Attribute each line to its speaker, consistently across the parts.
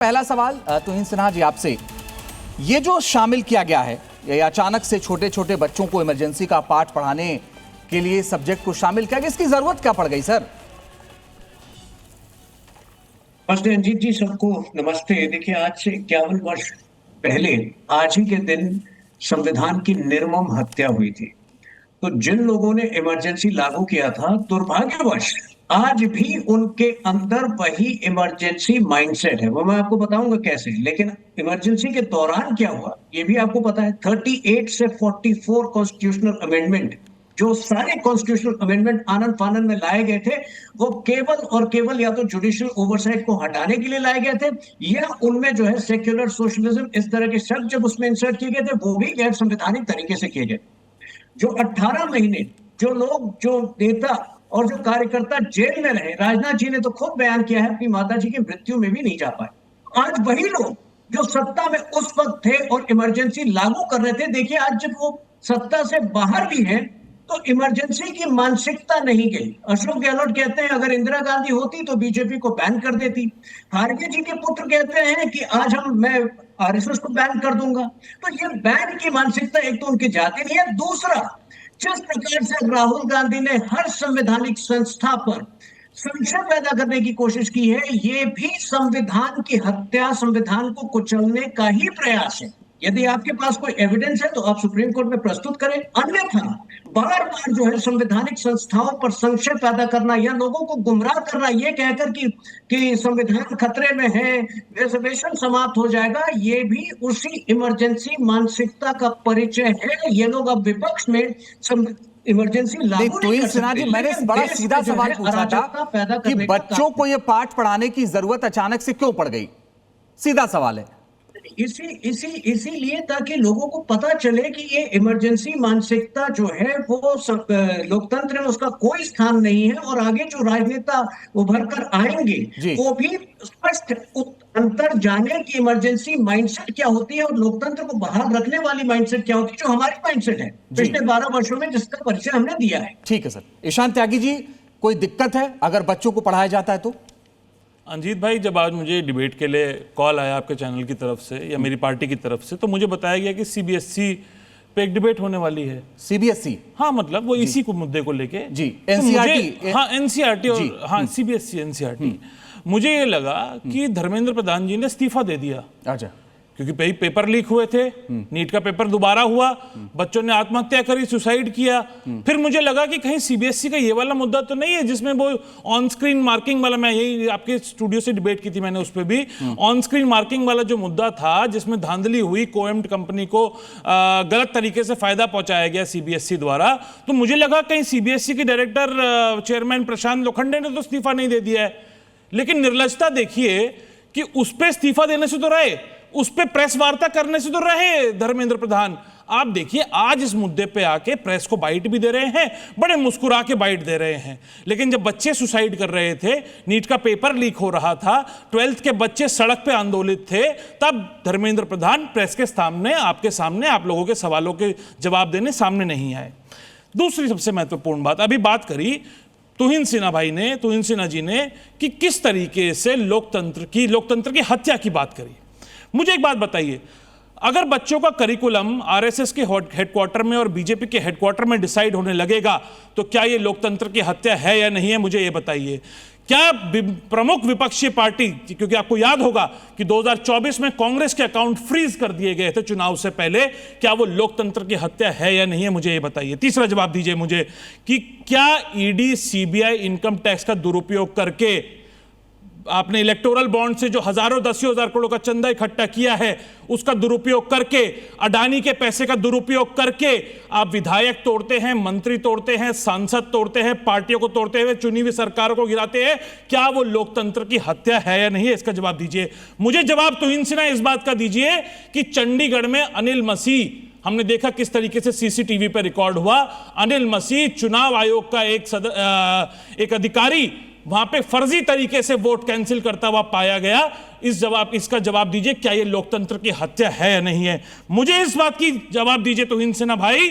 Speaker 1: पहला सवाल तुहिन सिन्हा जी आपसे, ये जो शामिल किया गया है ये अचानक से छोटे छोटे बच्चों को इमरजेंसी का पाठ पढ़ाने के लिए सब्जेक्ट को शामिल किया गया, इसकी जरूरत क्या पड़ गई सर?
Speaker 2: नमस्ते रंजीत जी, सबको नमस्ते। देखिए, आज से 51 वर्ष पहले आज ही के दिन संविधान की निर्मम हत्या हुई थी। तो जिन लोगों ने इमरजेंसी लागू किया था, दुर्भाग्यवश आज भी उनके अंदर वही इमरजेंसी माइंडसेट है। वो मैं आपको बताऊंगा कैसे। लेकिन इमरजेंसी के दौरान क्या हुआ ये भी आपको पता है। 38 से 44 कॉन्स्टिट्यूशनल अमेंडमेंट, जो सारे कॉन्स्टिट्यूशनल अमेंडमेंट आनंद फानंद में लाए गए थे, वो केवल और केवल या तो जुडिशियल ओवरसाइट को हटाने के लिए लाए गए थे, या उनमें जो है सेक्युलर सोशलिज्म इस तरह के शब्द जब उसमें इंसर्ट किए गए थे, वो भी गैर संवैधानिक तरीके से किए गए। जो 18 महीने जो लोग, जो नेता और जो कार्यकर्ता जेल में रहे, राजनाथ जी ने तो खुद बयान किया है अपनी माता जी की मृत्यु में भी नहीं जा पाए। आज वही लोग जो सत्ता में उस वक्त थे और इमरजेंसी लागू कर रहे थे, देखिए आज जब वो सत्ता से बाहर भी हैं तो इमरजेंसी की मानसिकता नहीं गई। अशोक गहलोत कहते हैं अगर इंदिरा गांधी होती तो बीजेपी को बैन कर देती। खारगे जी के पुत्र कहते हैं कि आज मैं आरएसएस को बैन कर दूंगा। तो ये बैन की मानसिकता एक तो उनकी जाती नहीं है। दूसरा, जिस प्रकार से राहुल गांधी ने हर संवैधानिक संस्था पर संशय पैदा करने की कोशिश की है, ये भी संविधान की हत्या, संविधान को कुचलने का ही प्रयास है। यदि आपके पास कोई एविडेंस है तो आप सुप्रीम कोर्ट में प्रस्तुत करें, अन्यथा बार बार जो है संवैधानिक संस्थाओं पर संशय पैदा करना या लोगों को गुमराह करना ये कहकर कि संविधान खतरे में है, रिजर्वेशन समाप्त हो जाएगा, ये भी उसी इमरजेंसी मानसिकता का परिचय है। ये लोग अब विपक्ष में इमरजेंसी लागू नहीं कर
Speaker 1: सिन्हा जी, मैंने बड़ा सीधा सवाल पूछा था कि बच्चों को यह पाठ पढ़ाने की जरूरत अचानक से क्यों पड़ गई? सीधा सवाल है।
Speaker 2: इसीलिए ताकि लोगों को पता चले कि ये इमरजेंसी मानसिकता जो है वो लोकतंत्र में उसका कोई स्थान नहीं है, और आगे जो राजनेता उभर कर आएंगे वो भी स्पष्ट अंतर जाने की इमरजेंसी माइंडसेट क्या होती है और लोकतंत्र को बाहर रखने वाली माइंडसेट क्या होती है, जो हमारी माइंडसेट है पिछले 12 वर्षों में, जिसका परिचय हमने दिया है।
Speaker 1: ठीक है सर। ईशान त्यागी जी, कोई दिक्कत है अगर बच्चों को पढ़ाया जाता है तो?
Speaker 3: अंजीत भाई, जब आज मुझे डिबेट के लिए कॉल आया आपके चैनल की तरफ से या मेरी पार्टी की तरफ से, तो मुझे बताया गया कि सीबीएसई पे एक डिबेट होने वाली है।
Speaker 1: सीबीएसई?
Speaker 3: हाँ, मतलब वो इसी को मुद्दे को लेके
Speaker 1: जी, एनसीईआरटी।
Speaker 3: हाँ, एनसीईआरटी और हाँ सीबीएसई एनसीईआरटी। मुझे ये लगा कि धर्मेंद्र प्रधान जी ने इस्तीफा दे दिया।
Speaker 1: अच्छा।
Speaker 3: क्योंकि पेपर लीक हुए थे, नीट का पेपर दोबारा हुआ, बच्चों ने आत्महत्या करी, सुसाइड किया। फिर मुझे लगा कि कहीं सीबीएसई का ये वाला मुद्दा तो नहीं है जिसमें वो ऑन स्क्रीन मार्किंग वाला, मैं यही आपके स्टूडियो से डिबेट की थी मैंने उस पर भी, ऑन स्क्रीन मार्किंग वाला जो मुद्दा था जिसमें धांधली हुई, कोएम्ड कंपनी को गलत तरीके से फायदा पहुंचाया गया सीबीएसई द्वारा। तो मुझे लगा कहीं सीबीएसई के डायरेक्टर चेयरमैन प्रशांत लोखंडे ने तो इस्तीफा नहीं दे दिया है। लेकिन निर्लजता देखिए कि उस पर इस्तीफा देने से तो रहे, उस पे प्रेस वार्ता करने से तो रहे धर्मेंद्र प्रधान। आप देखिए आज इस मुद्दे पे आके प्रेस को बाइट भी दे रहे हैं, बड़े मुस्कुरा के बाइट दे रहे हैं। लेकिन जब बच्चे सुसाइड कर रहे थे, नीट का पेपर लीक हो रहा था, 12th के बच्चे सड़क पे आंदोलित थे, तब धर्मेंद्र प्रधान प्रेस के सामने, आपके सामने, आप लोगों के सवालों के जवाब देने सामने नहीं आए। दूसरी सबसे महत्वपूर्ण बात, अभी बात करी तुहिन सिन्हा जी ने कि किस तरीके से लोकतंत्र की हत्या की बात करी। मुझे एक बात बताइए, अगर बच्चों का करिकुलम आरएसएस के हेडक्वार्टर में और बीजेपी के हेडक्वार्टर में डिसाइड होने लगेगा तो क्या यह लोकतंत्र की हत्या है या नहीं है? मुझे यह बताइए। क्या प्रमुख विपक्षी पार्टी, क्योंकि आपको याद होगा कि 2024 में कांग्रेस के अकाउंट फ्रीज कर दिए गए थे चुनाव से पहले, क्या वो लोकतंत्र की हत्या है या नहीं है? मुझे ये बताइए। तीसरा जवाब दीजिए मुझे कि क्या ईडी सीबीआई इनकम टैक्स का दुरुपयोग करके, आपने इलेक्टोरल बॉन्ड से जो हजारों 10,000 करोड़ का चंदा इकट्ठा किया है, उसका दुरुपयोग करके, अडानी के पैसे का दुरुपयोग करके आप विधायक तोड़ते हैं, मंत्री तोड़ते हैं, सांसद तोड़ते हैं, पार्टियों को तोड़ते हुए चुनी हुई सरकारों को गिराते हैं, क्या वो लोकतंत्र की हत्या है या नहीं है? इसका जवाब दीजिए मुझे। जवाब तुहिन सिन्हा इस बात का दीजिए कि चंडीगढ़ में अनिल मसीह, हमने देखा किस तरीके से सीसीटीवी पर रिकॉर्ड हुआ, अनिल मसीह चुनाव आयोग का एक अधिकारी वहां पे फर्जी तरीके से वोट कैंसिल करता हुआ पाया गया। इसका जवाब दीजिए, क्या यह लोकतंत्र की हत्या है या नहीं है? मुझे इस बात की जवाब दीजिए तुहिन सिन्हा भाई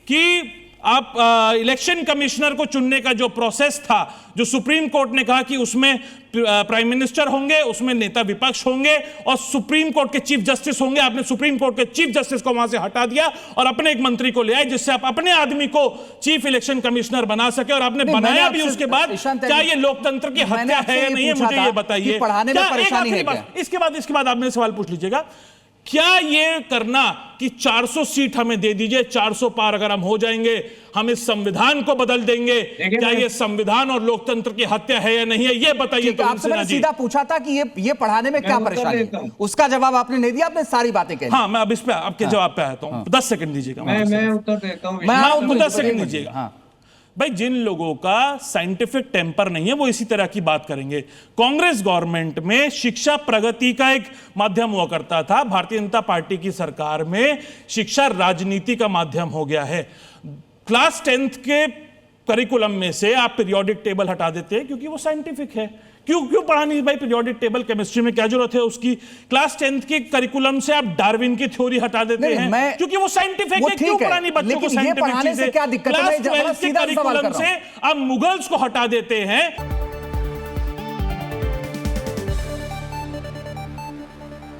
Speaker 3: कि आप इलेक्शन कमिश्नर को चुनने का जो प्रोसेस था, जो सुप्रीम कोर्ट ने कहा कि उसमें प्राइम मिनिस्टर होंगे, उसमें नेता विपक्ष होंगे और सुप्रीम कोर्ट के चीफ जस्टिस होंगे, आपने सुप्रीम कोर्ट के चीफ जस्टिस को वहां से हटा दिया और अपने एक मंत्री को ले आए जिससे आप अपने आदमी को चीफ इलेक्शन कमिश्नर बना सके, और आपने बनाया भी उसके बाद। क्या ये लोकतंत्र की हत्या है या नहीं है, मुझे ये बताइए।
Speaker 1: पढ़ाने में परेशानी है क्या?
Speaker 3: इसके बाद आप मेरे सवाल पूछ लीजिएगा, क्या ये करना कि 400 सीट हमें दे दीजिए, 400 पार अगर हम हो जाएंगे हम इस संविधान को बदल देंगे, क्या ये संविधान और लोकतंत्र की हत्या है या नहीं है, ये बताइए। तो
Speaker 1: आपसे मैंने सीधा पूछा था कि ये पढ़ाने में क्या परेशानी है, उसका जवाब आपने नहीं दिया, आपने सारी बातें कही।
Speaker 3: हाँ, मैं अब इस पे आपके जवाब पे आता हूँ। 10 सेकंड दीजिएगा,
Speaker 2: मैं उत्तर देता हूँ।
Speaker 3: 10 सेकंड दीजिएगा। भाई, जिन लोगों का साइंटिफिक टेम्पर नहीं है वो इसी तरह की बात करेंगे। कांग्रेस गवर्नमेंट में शिक्षा प्रगति का एक माध्यम हुआ करता था, भारतीय जनता पार्टी की सरकार में शिक्षा राजनीति का माध्यम हो गया है। क्लास 10th के करिकुलम में से आप पीरियोडिक टेबल हटा देते हैं क्योंकि वो साइंटिफिक है। क्यों पढ़ानी भाई पीरियोडिक टेबल, केमिस्ट्री में क्या जरूरत है उसकी। क्लास 10th के करिकुलम से आप डार्विन की थ्योरी हटा देते हैं क्योंकि वो साइंटिफिक है। क्यों पढ़ानी बच्चों को साइंटिफिक चीजें?
Speaker 1: क्या दिक्कत है?
Speaker 3: क्लास 12th के करिकुलम से आप मुगल्स को हटा देते हैं।